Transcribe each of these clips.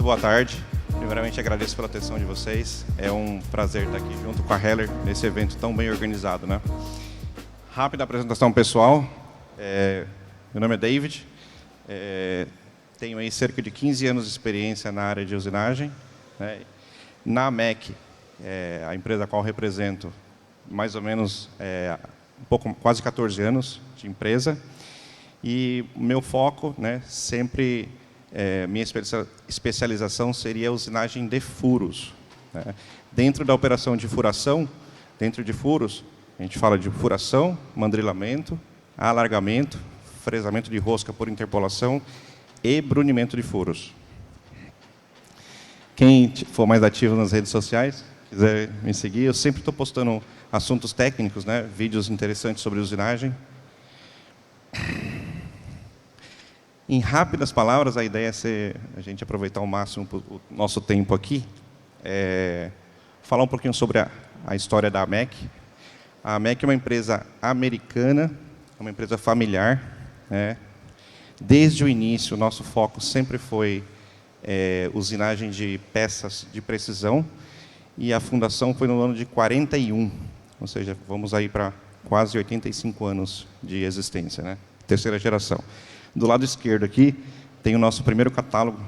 boa tarde. Primeiramente, agradeço pela atenção de vocês. É um prazer estar aqui junto com a Heller nesse evento tão bem organizado, né? Rápida apresentação pessoal. Meu nome é David. Tenho aí cerca de 15 anos de experiência na área de usinagem, né? Na MEC, a empresa a qual represento, mais ou menos quase 14 anos de empresa. E meu foco, né, sempre, minha especialização seria a usinagem de furos, né? Dentro da operação de furação, dentro de furos, a gente fala de furação, mandrilamento, alargamento, fresamento de rosca por interpolação e brunimento de furos. Quem for mais ativo nas redes sociais, quiser me seguir, eu sempre estou postando assuntos técnicos, né, vídeos interessantes sobre usinagem. Em rápidas palavras, a ideia é a gente aproveitar ao máximo o nosso tempo aqui, falar um pouquinho sobre a história da MEC. A MEC é uma empresa americana, uma empresa familiar, né? Desde o início, o nosso foco sempre foi usinagem de peças de precisão, e a fundação foi no ano de 41, ou seja, vamos aí para quase 85 anos de existência, né? Terceira geração. Do lado esquerdo aqui, tem o nosso primeiro catálogo.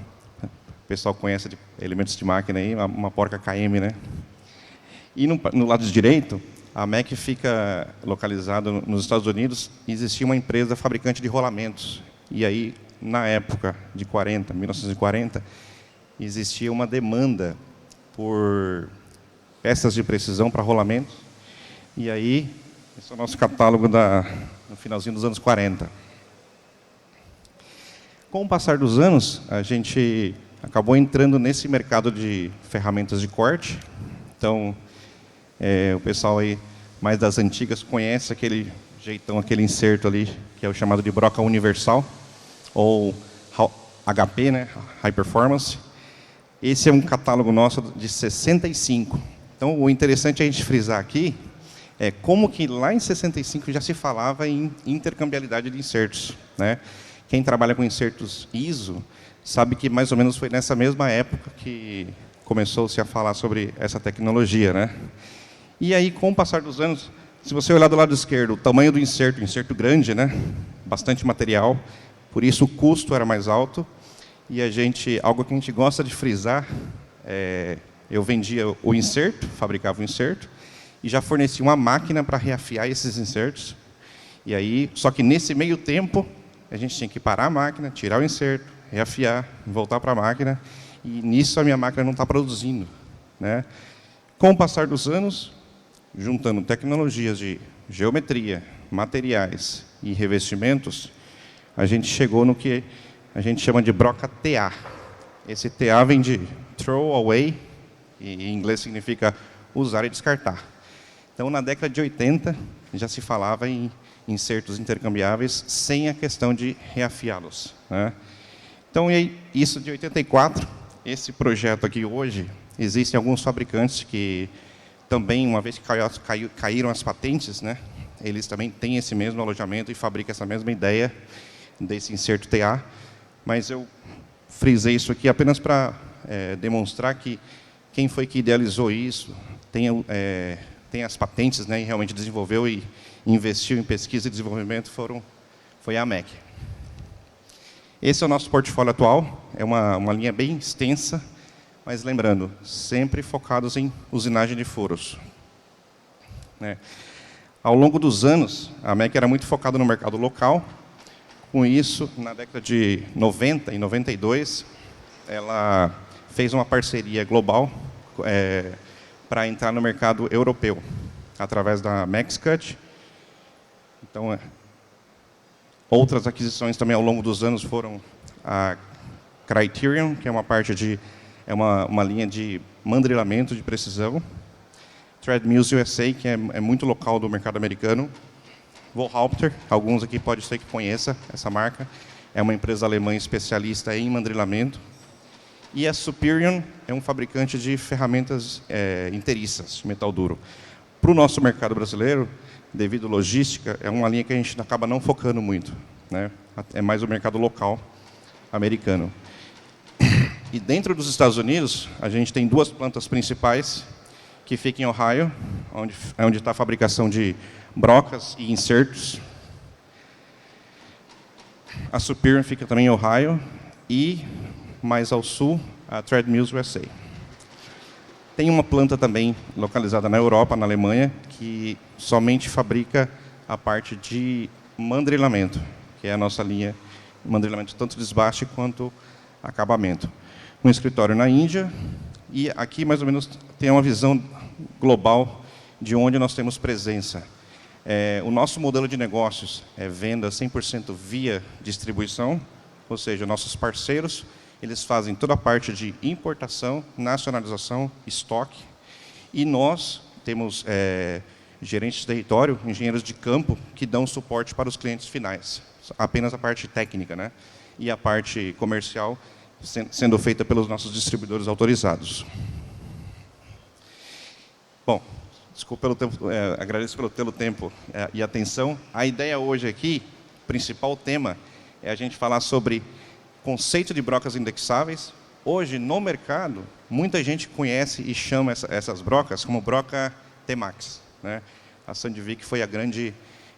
O pessoal conhece de elementos de máquina aí, uma porca KM, né? E no lado direito, a MEC fica localizada nos Estados Unidos. Existia uma empresa fabricante de rolamentos. E aí, na época de 1940, existia uma demanda por peças de precisão para rolamentos. E aí, esse é o nosso catálogo no finalzinho dos anos 40. Com o passar dos anos, a gente acabou entrando nesse mercado de ferramentas de corte. Então, o pessoal aí mais das antigas conhece aquele jeitão, aquele inserto ali, que é o chamado de broca universal, ou HP, né, High Performance. Esse é um catálogo nosso de 65. Então, o interessante é a gente frisar aqui como que lá em 65 já se falava em intercambiabilidade de insertos, né? Quem trabalha com insertos ISO sabe que mais ou menos foi nessa mesma época que começou-se a falar sobre essa tecnologia, né? E aí, com o passar dos anos, se você olhar do lado esquerdo, o tamanho do inserto grande, né? Bastante material, por isso o custo era mais alto. E algo que a gente gosta de frisar, eu vendia o inserto, fabricava o inserto, e já fornecia uma máquina para reafiar esses insertos. E aí, só que nesse meio tempo, a gente tinha que parar a máquina, tirar o inserto, reafiar, voltar para a máquina, e nisso a minha máquina não está produzindo, né? Com o passar dos anos, juntando tecnologias de geometria, materiais e revestimentos, a gente chegou no que a gente chama de broca TA. Esse TA vem de throw away, e em inglês significa usar e descartar. Então, na década de 80, já se falava em insertos intercambiáveis sem a questão de reafiá-los, né? Então, isso de 84, esse projeto aqui hoje, existem alguns fabricantes que também, uma vez que caíram as patentes, né, eles também têm esse mesmo alojamento e fabricam essa mesma ideia desse inserto TA, mas eu frisei isso aqui apenas para demonstrar que quem foi que idealizou isso tem as patentes, né, e realmente desenvolveu e investiu em pesquisa e desenvolvimento foi a MEC. Esse é o nosso portfólio atual, é uma linha bem extensa, mas lembrando, sempre focados em usinagem de furos, né? Ao longo dos anos, a MEC era muito focada no mercado local. Com isso, na década de 90 e 92, ela fez uma parceria global para entrar no mercado europeu, através da MaxCut. Então, outras aquisições também ao longo dos anos foram a Criterion, que é uma linha de mandrilamento de precisão, Threadmills USA, que é muito local do mercado americano, Volhalter, alguns aqui pode ser que conheça essa marca, é uma empresa alemã especialista em mandrilamento, e a Superion é um fabricante de ferramentas inteiriças, metal duro. Para o nosso mercado brasileiro, devido à logística, é uma linha que a gente acaba não focando muito, né? É mais o mercado local americano. E dentro dos Estados Unidos, a gente tem duas plantas principais, que ficam em Ohio, onde está a fabricação de brocas e insertos. A Superior fica também em Ohio, e mais ao sul, a Threadmills USA. Tem uma planta também localizada na Europa, na Alemanha, que somente fabrica a parte de mandrilamento, que é a nossa linha de mandrilamento, tanto desbaste quanto acabamento. Um escritório na Índia, e aqui mais ou menos tem uma visão global de onde nós temos presença. O nosso modelo de negócios é venda 100% via distribuição, ou seja, nossos parceiros, eles fazem toda a parte de importação, nacionalização, estoque, e nós temos gerentes de território, engenheiros de campo, que dão suporte para os clientes finais. Apenas a parte técnica, né? E a parte comercial sendo feita pelos nossos distribuidores autorizados. Bom, desculpa pelo tempo, agradeço pelo tempo e atenção. A ideia hoje aqui, o principal tema, é a gente falar sobre conceito de brocas indexáveis. Hoje, no mercado, muita gente conhece e chama essas brocas como broca T-Max, né? A Sandvik foi a grande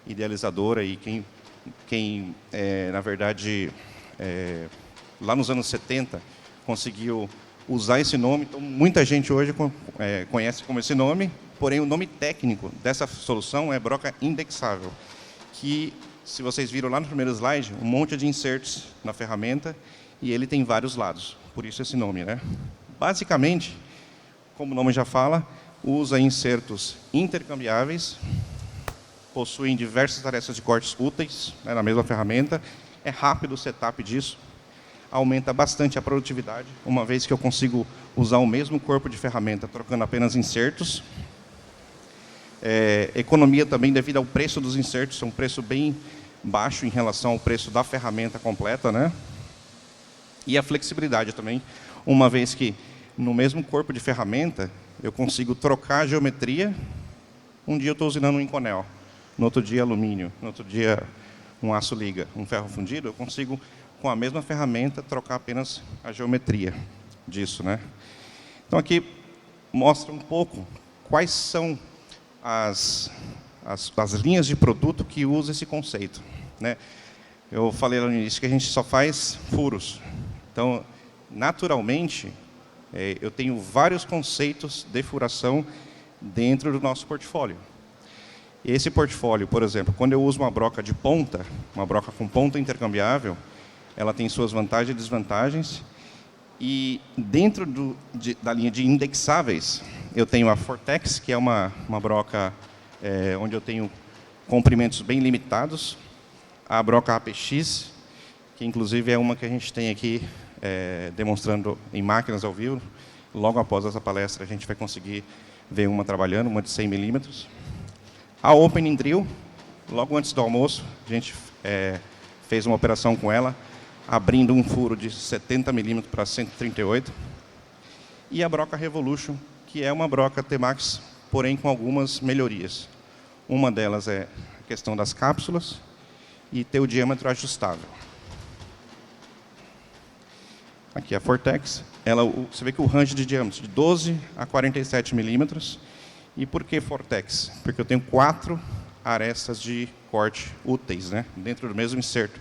idealizadora e quem na verdade, lá nos anos 70, conseguiu usar esse nome. Então, muita gente hoje conhece como esse nome, porém o nome técnico dessa solução é broca indexável, que, se vocês viram lá no primeiro slide, um monte de inserts na ferramenta, e ele tem vários lados, por isso esse nome, né? Basicamente, como o nome já fala, usa insertos intercambiáveis, possuem diversas arestas de cortes úteis, né, na mesma ferramenta, é rápido o setup disso, aumenta bastante a produtividade, uma vez que eu consigo usar o mesmo corpo de ferramenta, trocando apenas insertos. Economia também devido ao preço dos insertos, é um preço bem baixo em relação ao preço da ferramenta completa, né? E a flexibilidade também, uma vez que no mesmo corpo de ferramenta eu consigo trocar a geometria. Um dia eu estou usinando um Inconel, no outro dia alumínio, no outro dia um aço liga, um ferro fundido, eu consigo, com a mesma ferramenta, trocar apenas a geometria disso, né? Então aqui mostra um pouco quais são as linhas de produto que usam esse conceito, né? Eu falei lá no início que a gente só faz furos. Então, naturalmente, eu tenho vários conceitos de furação dentro do nosso portfólio. Esse portfólio, por exemplo, quando eu uso uma broca de ponta, uma broca com ponta intercambiável, ela tem suas vantagens e desvantagens. E dentro da linha de indexáveis, eu tenho a Fortex, que é uma broca onde eu tenho comprimentos bem limitados. A broca APX, que inclusive é uma que a gente tem aqui demonstrando em máquinas ao vivo. Logo após essa palestra, a gente vai conseguir ver uma trabalhando, uma de 100 milímetros. A Opening Drill, logo antes do almoço, a gente fez uma operação com ela, abrindo um furo de 70 milímetros para 138. E a broca Revolution, que é uma broca T-Max, porém com algumas melhorias. Uma delas é a questão das cápsulas e ter o diâmetro ajustável. Aqui a Fortex, você vê que o range de diâmetro de 12 a 47 milímetros. E por que Fortex? Porque eu tenho 4 arestas de corte úteis, né, dentro do mesmo inserto.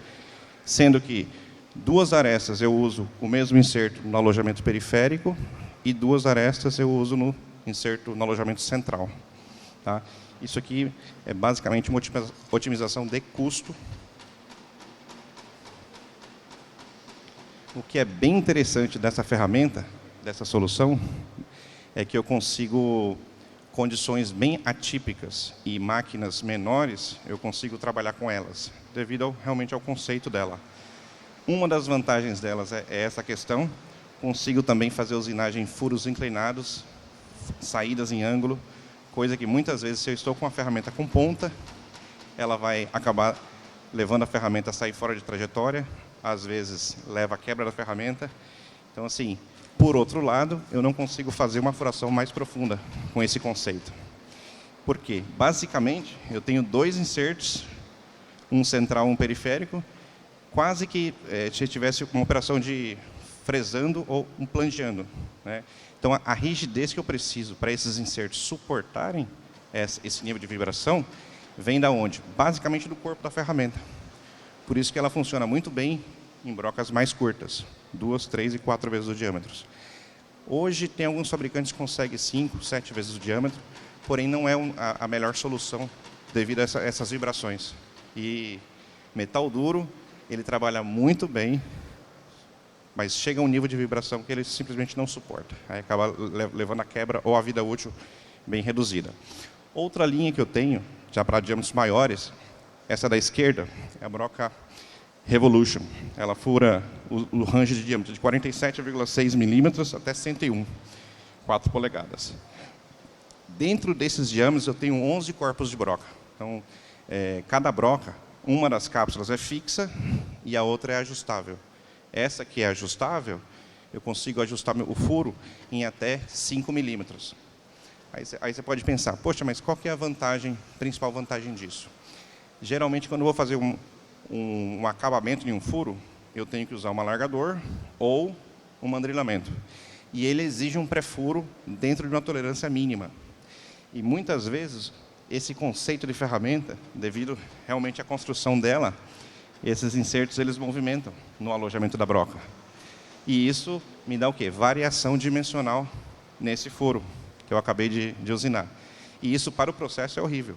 Sendo que 2 arestas eu uso o mesmo inserto no alojamento periférico e 2 arestas eu uso no inserto no alojamento central. Tá? Isso aqui é basicamente uma otimização de custo. O que é bem interessante dessa ferramenta, dessa solução, é que eu consigo condições bem atípicas e máquinas menores, eu consigo trabalhar com elas, devido realmente ao conceito dela. Uma das vantagens delas é essa questão. Consigo também fazer usinagem em furos inclinados, saídas em ângulo, coisa que muitas vezes, se eu estou com a ferramenta com ponta, ela vai acabar levando a ferramenta a sair fora de trajetória, às vezes leva a quebra da ferramenta. Então, assim, por outro lado, eu não consigo fazer uma furação mais profunda com esse conceito. Por quê? Basicamente, eu tenho 2 insertos, um central e um periférico, quase que se tivesse uma operação de fresando ou plangeando, né? Então, a rigidez que eu preciso para esses insertos suportarem esse nível de vibração vem da onde? Basicamente do corpo da ferramenta. Por isso que ela funciona muito bem em brocas mais curtas, 2, 3 e 4 vezes o diâmetro. Hoje, tem alguns fabricantes que conseguem 5, 7 vezes o diâmetro, porém não é a melhor solução devido a essas vibrações. E metal duro, ele trabalha muito bem, mas chega a um nível de vibração que ele simplesmente não suporta. Aí acaba levando a quebra ou a vida útil bem reduzida. Outra linha que eu tenho, já para diâmetros maiores, essa da esquerda, é a broca Revolution. Ela fura o range de diâmetro de 47,6 milímetros até 101, 4 polegadas. Dentro desses diâmetros, eu tenho 11 corpos de broca. Então, cada broca, uma das cápsulas é fixa e a outra é ajustável. Essa que é ajustável, eu consigo ajustar o furo em até 5 milímetros. Aí você pode pensar, poxa, mas qual que é a principal vantagem disso? Geralmente, quando eu vou fazer um acabamento em um furo, eu tenho que usar um alargador ou um mandrilamento. E ele exige um pré-furo dentro de uma tolerância mínima. E muitas vezes, esse conceito de ferramenta, devido realmente à construção dela, esses insertos eles movimentam no alojamento da broca. E isso me dá o quê? Variação dimensional nesse furo que eu acabei de usinar. E isso para o processo é horrível,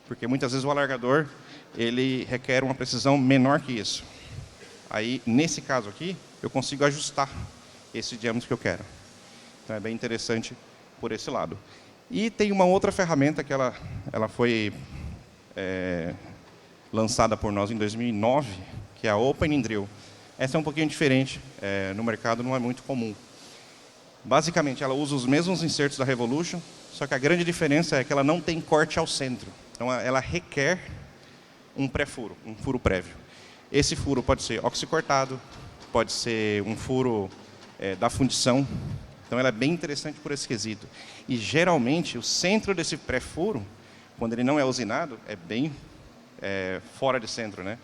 porque muitas vezes o alargador ele requer uma precisão menor que isso. Aí, nesse caso aqui, eu consigo ajustar esse diâmetro que eu quero. Então, é bem interessante por esse lado. E tem uma outra ferramenta que ela foi lançada por nós em 2009, que é a Opening Drill. Essa é um pouquinho diferente, no mercado não é muito comum. Basicamente, ela usa os mesmos insertos da Revolution, só que a grande diferença é que ela não tem corte ao centro. Então, ela requer um pré-furo, um furo prévio. Esse furo pode ser oxicortado, pode ser um furo da fundição. Então, ela é bem interessante por esse quesito. E, geralmente, o centro desse pré-furo, quando ele não é usinado, é bem fora de centro, né?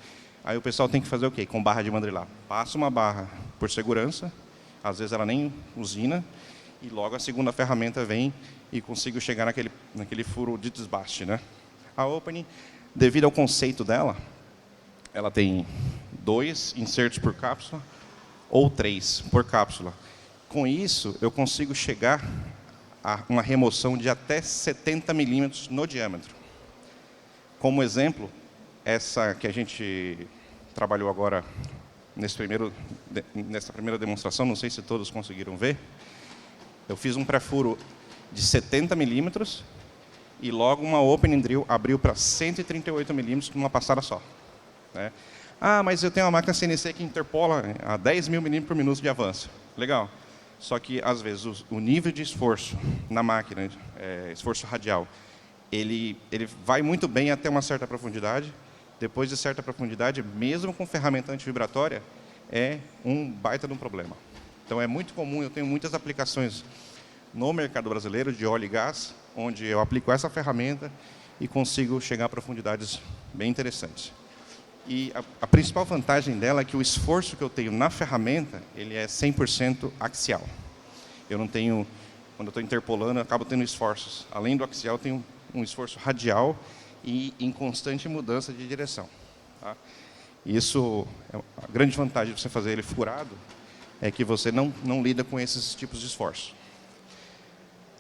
Aí o pessoal tem que fazer o quê? Com barra de mandrilar. Passa uma barra por segurança, às vezes ela nem usina, e logo a segunda ferramenta vem e consigo chegar naquele furo de desbaste, né? A Opening, devido ao conceito dela, ela tem 2 insertos por cápsula ou 3 por cápsula. Com isso, eu consigo chegar a uma remoção de até 70 milímetros no diâmetro. Como exemplo, essa que a gente trabalhou agora nessa primeira demonstração, não sei se todos conseguiram ver, eu fiz um pré-furo de 70 milímetros e logo uma Opening Drill abriu para 138 milímetros numa passada só, né? Ah, mas eu tenho uma máquina CNC que interpola a 10 mil milímetros por minuto de avanço. Legal. Só que, às vezes, o nível de esforço na máquina, esforço radial, ele vai muito bem até uma certa profundidade. Depois de certa profundidade, mesmo com ferramenta antivibratória, é um baita de um problema. Então, é muito comum, eu tenho muitas aplicações no mercado brasileiro de óleo e gás, onde eu aplico essa ferramenta e consigo chegar a profundidades bem interessantes. E a principal vantagem dela é que o esforço que eu tenho na ferramenta, ele é 100% axial. Eu não tenho, quando eu estou interpolando, eu acabo tendo esforços. Além do axial, eu tenho um esforço radial e em constante mudança de direção. Tá? Isso, a grande vantagem de você fazer ele furado, é que você não lida com esses tipos de esforços.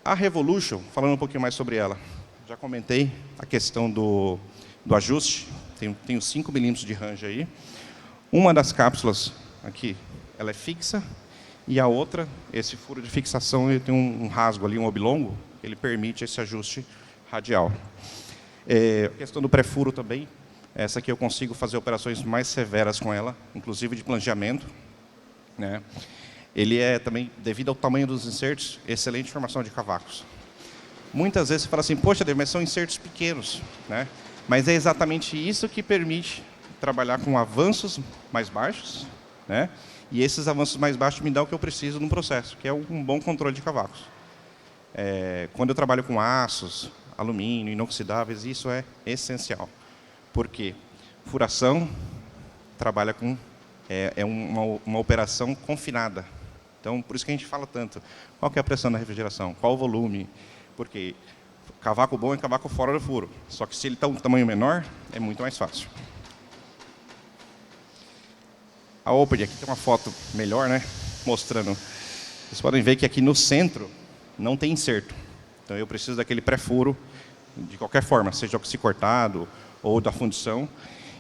A Revolution, falando um pouquinho mais sobre ela, já comentei a questão do ajuste. Tenho 5 milímetros de range aí. Uma das cápsulas aqui, ela é fixa, e a outra, esse furo de fixação, ele tem um rasgo ali, um oblongo, ele permite esse ajuste radial. A questão do pré-furo também, essa aqui eu consigo fazer operações mais severas com ela, inclusive de planejamento, né? Ele é também, devido ao tamanho dos insertos, excelente formação de cavacos. Muitas vezes você fala assim, poxa, Dave, mas são insertos pequenos, né? Mas é exatamente isso que permite trabalhar com avanços mais baixos, né? E esses avanços mais baixos me dão o que eu preciso no processo, que é um bom controle de cavacos. Quando eu trabalho com aços, alumínio, inoxidáveis, isso é essencial. Porque furação trabalha com uma operação confinada. Então, por isso que a gente fala tanto. Qual que é a pressão da refrigeração? Qual o volume? Porque cavaco bom é cavaco fora do furo. Só que se ele está um tamanho menor, é muito mais fácil. A Opel, aqui tem uma foto melhor, né? Mostrando. Vocês podem ver que aqui no centro não tem inserto. Então eu preciso daquele pré-furo de qualquer forma, seja oxi cortado ou da fundição.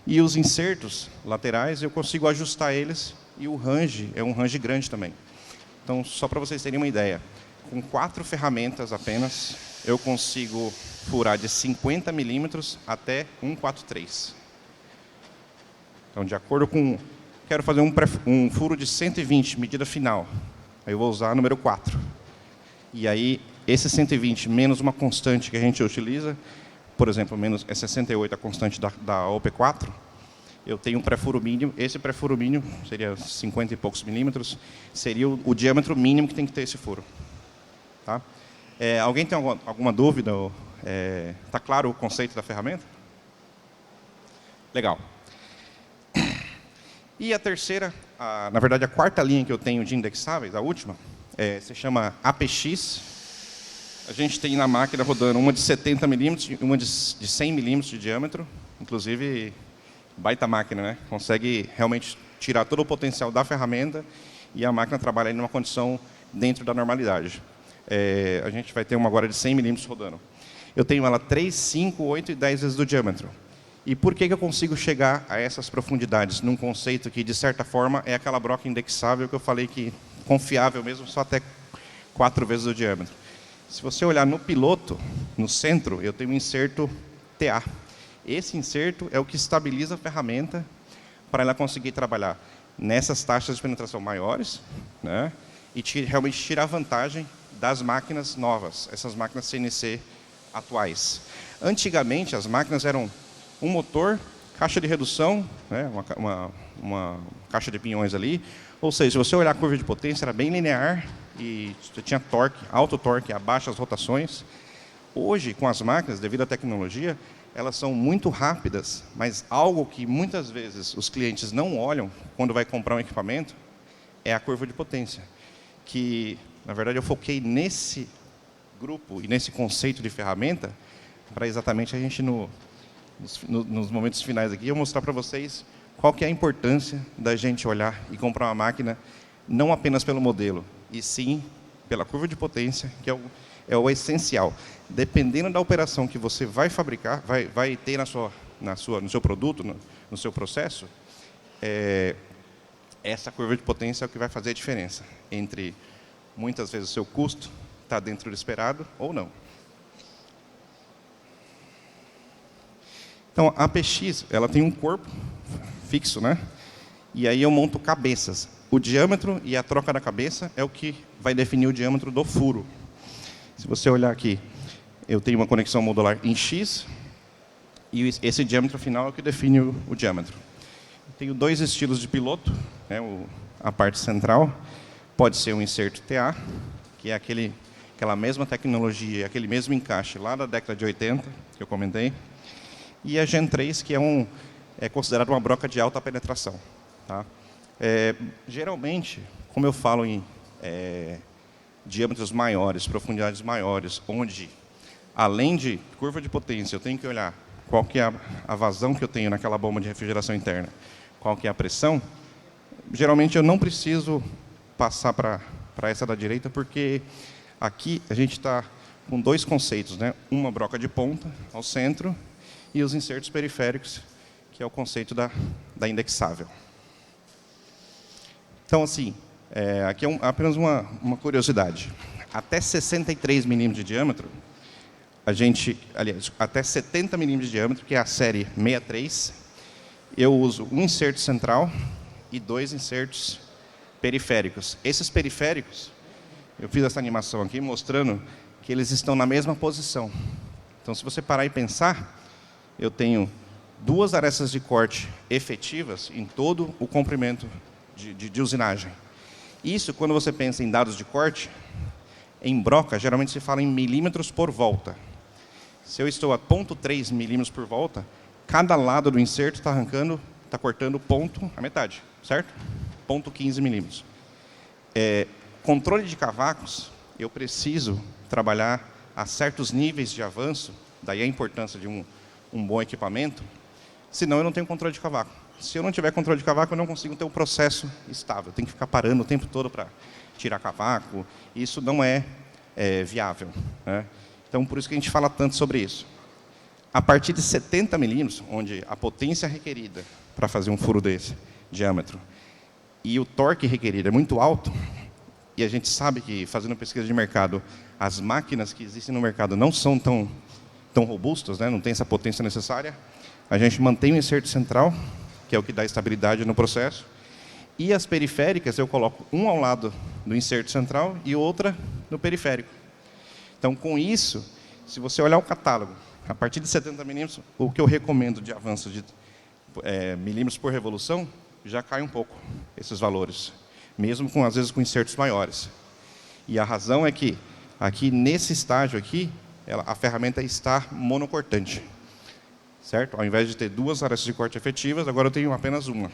E os insertos laterais eu consigo ajustar eles e o range é um range grande também. Então, só para vocês terem uma ideia, com 4 ferramentas apenas, eu consigo furar de 50 milímetros até 143. Então, de acordo com... Quero fazer um furo de 120, medida final. Aí eu vou usar o número 4. E aí, esse 120 menos uma constante que a gente utiliza, por exemplo, menos é 68 a constante da OP4, eu tenho um pré-furo mínimo. Esse pré-furo mínimo seria 50 e poucos milímetros, seria o diâmetro mínimo que tem que ter esse furo. Tá? Alguém tem alguma dúvida? Está claro o conceito da ferramenta? Legal. E a terceira, na verdade a quarta linha que eu tenho de indexáveis, a última, se chama APX. A gente tem na máquina rodando uma de 70 milímetros e uma de 100 milímetros de diâmetro. Inclusive, baita máquina, né? Consegue realmente tirar todo o potencial da ferramenta e a máquina trabalha em uma condição dentro da normalidade. A gente vai ter uma agora de 100 milímetros rodando. Eu tenho ela 3, 5, 8 e 10 vezes do diâmetro. E por que eu consigo chegar a essas profundidades? Num conceito que, de certa forma, é aquela broca indexável que eu falei que confiável mesmo, só até 4 vezes o diâmetro. Se você olhar no piloto, no centro, eu tenho um inserto TA. Esse inserto é o que estabiliza a ferramenta para ela conseguir trabalhar nessas taxas de penetração maiores, né, e realmente tirar vantagem das máquinas novas, essas máquinas CNC atuais. Antigamente, as máquinas eram um motor, caixa de redução, né, uma caixa de pinhões ali. Ou seja, se você olhar a curva de potência, era bem linear e você tinha torque, alto torque, abaixo as rotações. Hoje, com as máquinas, devido à tecnologia, elas são muito rápidas, mas algo que muitas vezes os clientes não olham quando vai comprar um equipamento é a curva de potência. Que, na verdade, eu foquei nesse grupo e nesse conceito de ferramenta para exatamente a gente, nos momentos finais aqui, eu mostrar para vocês qual que é a importância da gente olhar e comprar uma máquina não apenas pelo modelo, e sim pela curva de potência, que é o essencial. Dependendo da operação que você vai fabricar, vai ter no seu produto, no seu processo, essa curva de potência é o que vai fazer a diferença entre, muitas vezes, o seu custo está dentro do esperado ou não. Então, a APX, ela tem um corpo fixo, né? E aí eu monto cabeças. O diâmetro e a troca da cabeça é o que vai definir o diâmetro do furo. Se você olhar aqui, eu tenho uma conexão modular em X, e esse diâmetro final é o que define o diâmetro. Eu tenho 2 estilos de piloto, né, a parte central pode ser um inserto TA, que é aquela mesma tecnologia, aquele mesmo encaixe lá da década de 80, que eu comentei, e a Gen 3, que é considerada uma broca de alta penetração. Tá? Geralmente, como eu falo em diâmetros maiores, profundidades maiores, onde, além de curva de potência, eu tenho que olhar qual que é a vazão que eu tenho naquela bomba de refrigeração interna, qual que é a pressão, geralmente eu não preciso passar para essa da direita, porque aqui a gente está com 2 conceitos, né? Uma broca de ponta ao centro e os insertos periféricos, que é o conceito da indexável. Então, assim, aqui é apenas uma curiosidade. Até 63 milímetros de diâmetro, aliás, até 70 milímetros de diâmetro, que é a série 63, eu uso um inserto central e 2 insertos periféricos. Esses periféricos, eu fiz essa animação aqui mostrando que eles estão na mesma posição. Então, se você parar e pensar, eu tenho 2 arestas de corte efetivas em todo o comprimento de usinagem. Isso, quando você pensa em dados de corte, em broca, geralmente se fala em milímetros por volta. Se eu estou a 0,3 milímetros por volta, cada lado do inserto está cortando a metade, certo? 0,15 milímetros. controle de cavacos, eu preciso trabalhar a certos níveis de avanço, daí a importância de um bom equipamento, senão eu não tenho controle de cavaco. Se eu não tiver controle de cavaco, eu não consigo ter um processo estável. Eu tenho que ficar parando o tempo todo para tirar cavaco. Isso não é viável, né? Então, por isso que a gente fala tanto sobre isso. A partir de 70 milímetros, onde a potência requerida para fazer um furo desse diâmetro e o torque requerido é muito alto, e a gente sabe que, fazendo pesquisa de mercado, as máquinas que existem no mercado não são tão robustas, né? Não tem essa potência necessária, a gente mantém o inserto central, que é o que dá estabilidade no processo, e as periféricas eu coloco um ao lado do inserto central e outra no periférico. Então, com isso, se você olhar o catálogo, a partir de 70 milímetros, o que eu recomendo de avanço de milímetros por revolução, já cai um pouco esses valores, mesmo às vezes com insertos maiores. E a razão é que, aqui nesse estágio aqui, a ferramenta está monocortante, certo? Ao invés de ter 2 áreas de corte efetivas, agora eu tenho apenas uma.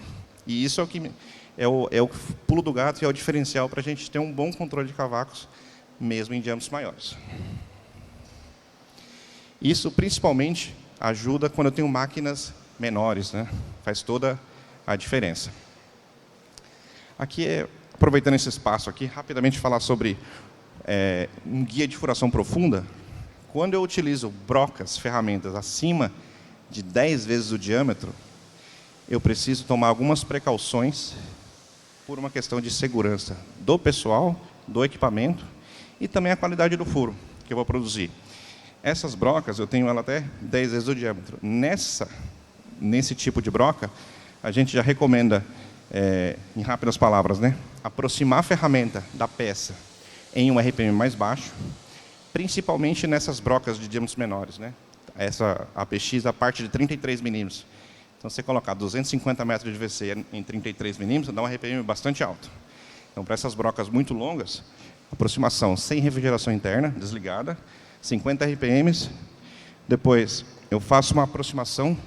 E isso é o que é o pulo do gato e é o diferencial para a gente ter um bom controle de cavacos, mesmo em diâmetros maiores. Isso, principalmente, ajuda quando eu tenho máquinas menores, né? Faz toda a diferença. Aqui, aproveitando esse espaço aqui, rapidamente falar sobre um guia de furação profunda. Quando eu utilizo brocas, ferramentas acima de 10 vezes o diâmetro, eu preciso tomar algumas precauções por uma questão de segurança do pessoal, do equipamento e também a qualidade do furo que eu vou produzir. Essas brocas, eu tenho ela até 10 vezes o diâmetro. Nesse tipo de broca, a gente já recomenda, em rápidas palavras, né, aproximar a ferramenta da peça em um RPM mais baixo, principalmente nessas brocas de diâmetros menores, né? Essa APX, a parte de 33 milímetros. Então, você colocar 250 metros de VC em 33 milímetros, dá um RPM bastante alto. Então, para essas brocas muito longas, aproximação sem refrigeração interna, desligada, 50 RPMs. Depois, eu faço uma aproximação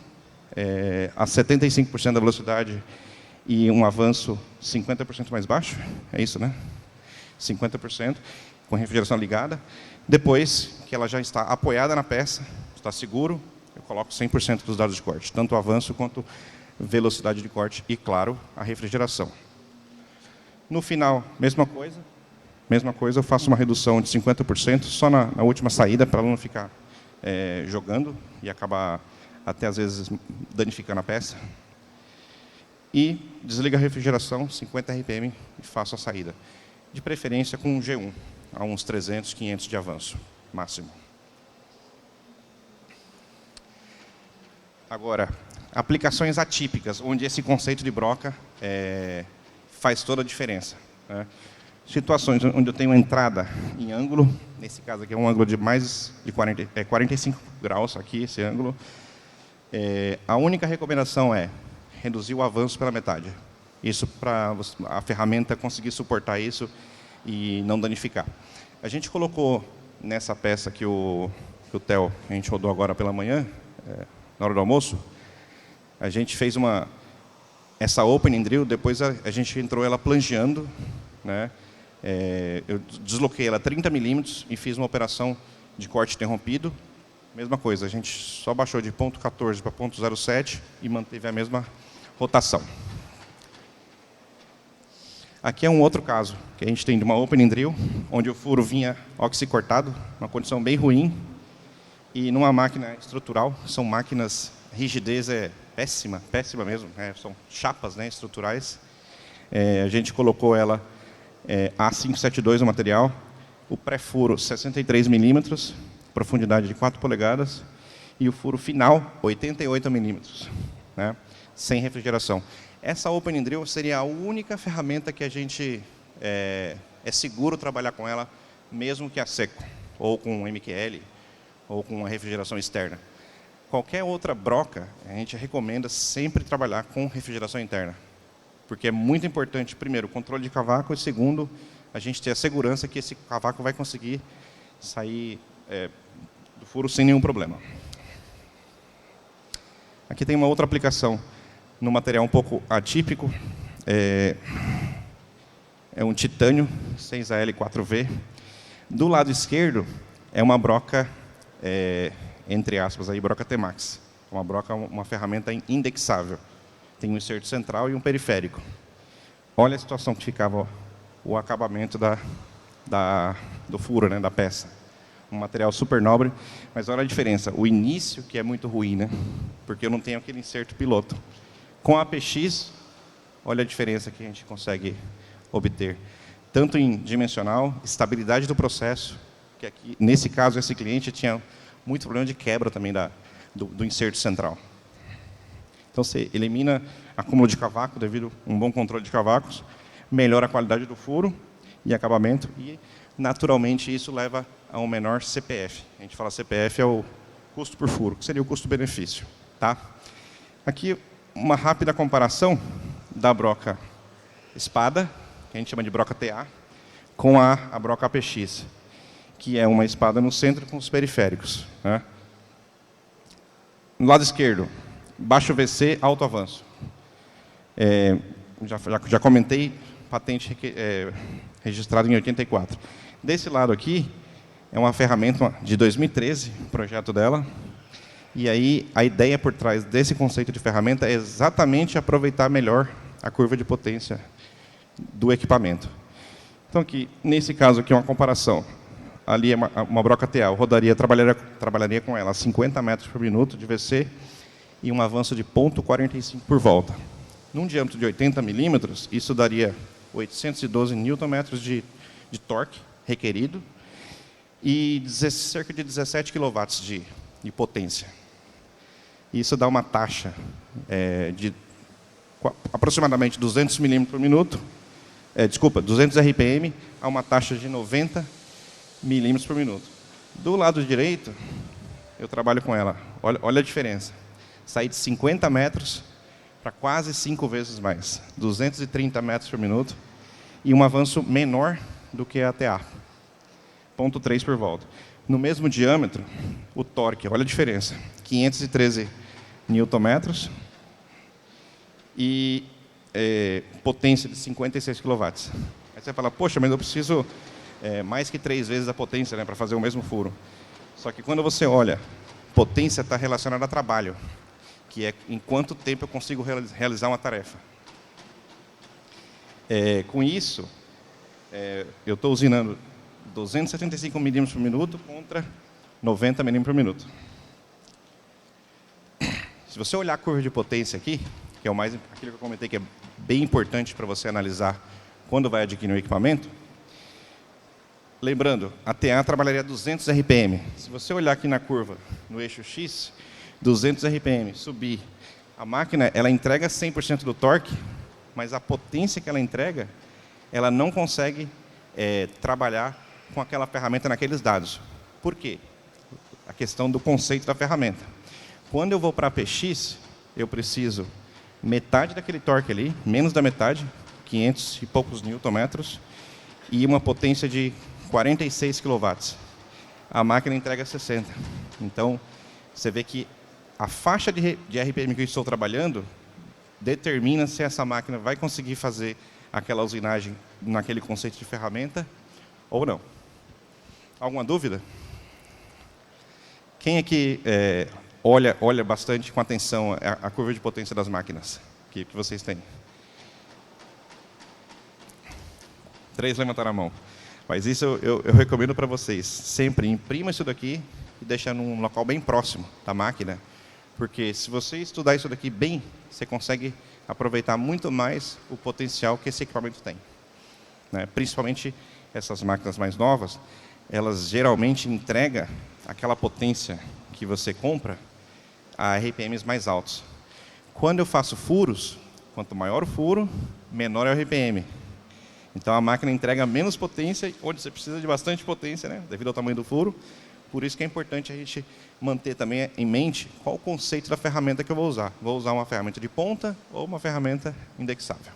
a 75% da velocidade e um avanço 50% mais baixo. É isso, né? 50%, com refrigeração ligada. Depois que ela já está apoiada na peça, está seguro, eu coloco 100% dos dados de corte, tanto o avanço quanto velocidade de corte e, claro, a refrigeração. No final, mesma coisa, eu faço uma redução de 50% só na última saída, para ela não ficar jogando e acabar até, às vezes, danificando a peça. E desliga a refrigeração, 50 RPM, e faço a saída. De preferência com um G1, a uns 300, 500 de avanço, máximo. Agora, aplicações atípicas, onde esse conceito de broca faz toda a diferença, né? Situações onde eu tenho uma entrada em ângulo, nesse caso aqui é um ângulo de mais de 45 graus, aqui, esse ângulo. A única recomendação é reduzir o avanço pela metade. Isso para a ferramenta conseguir suportar isso e não danificar. A gente colocou nessa peça que o Theo, a gente rodou agora pela manhã, na hora do almoço, a gente fez essa opening drill, depois a gente entrou ela plangeando, né? Eu desloquei ela 30 milímetros e fiz uma operação de corte interrompido. Mesma coisa, a gente só baixou de 0,14 para 0,07 e manteve a mesma rotação. Aqui é um outro caso, que a gente tem de uma opening drill, onde o furo vinha oxicortado, uma condição bem ruim, e numa máquina estrutural, são máquinas, rigidez péssima, péssima mesmo, são chapas, né, estruturais. A gente colocou ela A572 no material, o pré-furo 63 milímetros, profundidade de 4 polegadas, e o furo final 88 milímetros, né, sem refrigeração. Essa opening drill seria a única ferramenta que a gente é seguro trabalhar com ela, mesmo que a seco, ou com MQL, ou com uma refrigeração externa. Qualquer outra broca, a gente recomenda sempre trabalhar com refrigeração interna, porque é muito importante, primeiro, o controle de cavaco, e segundo, a gente ter a segurança que esse cavaco vai conseguir sair do furo sem nenhum problema. Aqui tem uma outra aplicação no material um pouco atípico. É um titânio 6AL4V. Do lado esquerdo é uma broca, entre aspas, aí, broca T-Max. Uma broca, uma ferramenta indexável. Tem um inserto central e um periférico. Olha a situação que ficava o acabamento do furo, né, da peça. Um material super nobre, mas olha a diferença. O início que é muito ruim, né? Porque eu não tenho aquele inserto piloto. Com a APX, olha a diferença que a gente consegue obter. Tanto em dimensional, estabilidade do processo, que aqui, nesse caso, esse cliente tinha muito problema de quebra também do inserto central. Então, você elimina acúmulo de cavaco devido a um bom controle de cavacos, melhora a qualidade do furo e acabamento, e, naturalmente, isso leva a um menor CPF. A gente fala CPF é o custo por furo, que seria o custo-benefício. Tá? Aqui, uma rápida comparação da broca espada, que a gente chama de broca TA, com a broca APX, que é uma espada no centro com os periféricos. Né? No lado esquerdo, baixo VC, alto avanço. Já comentei, patente registrada em 84. Desse lado aqui, é uma ferramenta de 2013, o projeto dela. E aí, a ideia por trás desse conceito de ferramenta é exatamente aproveitar melhor a curva de potência do equipamento. Então, aqui, nesse caso aqui, uma comparação. Ali é uma broca TA, eu trabalharia com ela a 50 metros por minuto de VC e um avanço de 0,45 por volta. Num diâmetro de 80 milímetros, isso daria 812 Nm de torque requerido e cerca de 17 kW de potência. Isso dá uma taxa de aproximadamente 200 milímetros por minuto, 200 RPM, a uma taxa de 90 milímetros por minuto. Do lado direito, eu trabalho com ela. Olha a diferença. Saí de 50 metros para quase 5 vezes mais. 230 metros por minuto e um avanço menor do que a TA. 0,3 por volta. No mesmo diâmetro, o torque, olha a diferença. 513 Nm e potência de 56 kW. Aí você fala, poxa, mas eu preciso mais que 3 vezes a potência, né, para fazer o mesmo furo. Só que quando você olha, potência está relacionada a trabalho, que é em quanto tempo eu consigo realizar uma tarefa. Com isso, eu estou usinando 275 milímetros por minuto contra 90 milímetros por minuto. Se você olhar a curva de potência aqui, que é aquilo que eu comentei que é bem importante para você analisar quando vai adquirir um equipamento, lembrando, a TA trabalharia 200 RPM. Se você olhar aqui na curva, no eixo X, 200 RPM, subir, a máquina ela entrega 100% do torque, mas a potência que ela entrega, ela não consegue trabalhar com aquela ferramenta naqueles dados. Por quê? A questão do conceito da ferramenta. Quando eu vou para a APX, eu preciso metade daquele torque ali, menos da metade, 500 e poucos newton-metros, e uma potência de 46 kW. A máquina entrega 60. Então, você vê que a faixa de RPM que eu estou trabalhando determina se essa máquina vai conseguir fazer aquela usinagem naquele conceito de ferramenta ou não. Alguma dúvida? Quem aqui olha bastante com atenção a curva de potência das máquinas que vocês têm? 3 levantaram a mão. Mas isso eu recomendo para vocês. Sempre imprima isso daqui e deixa num local bem próximo da máquina, porque se você estudar isso daqui bem, você consegue aproveitar muito mais o potencial que esse equipamento tem. Né? Principalmente essas máquinas mais novas, elas geralmente entregam aquela potência que você compra a RPMs mais altos. Quando eu faço furos, quanto maior o furo, menor é o RPM. Então a máquina entrega menos potência, onde você precisa de bastante potência, né, devido ao tamanho do furo. Por isso que é importante a gente manter também em mente qual o conceito da ferramenta que eu vou usar. Vou usar uma ferramenta de ponta ou uma ferramenta indexável.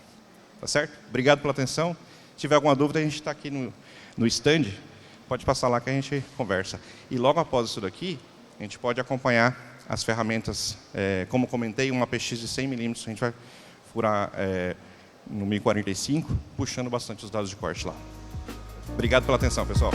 Tá certo? Obrigado pela atenção. Se tiver alguma dúvida, a gente está aqui no stand. Pode passar lá que a gente conversa. E logo após isso daqui, a gente pode acompanhar as ferramentas. Como comentei, uma APX de 100 milímetros, a gente vai furar no 1045, puxando bastante os dados de corte lá. Obrigado pela atenção, pessoal.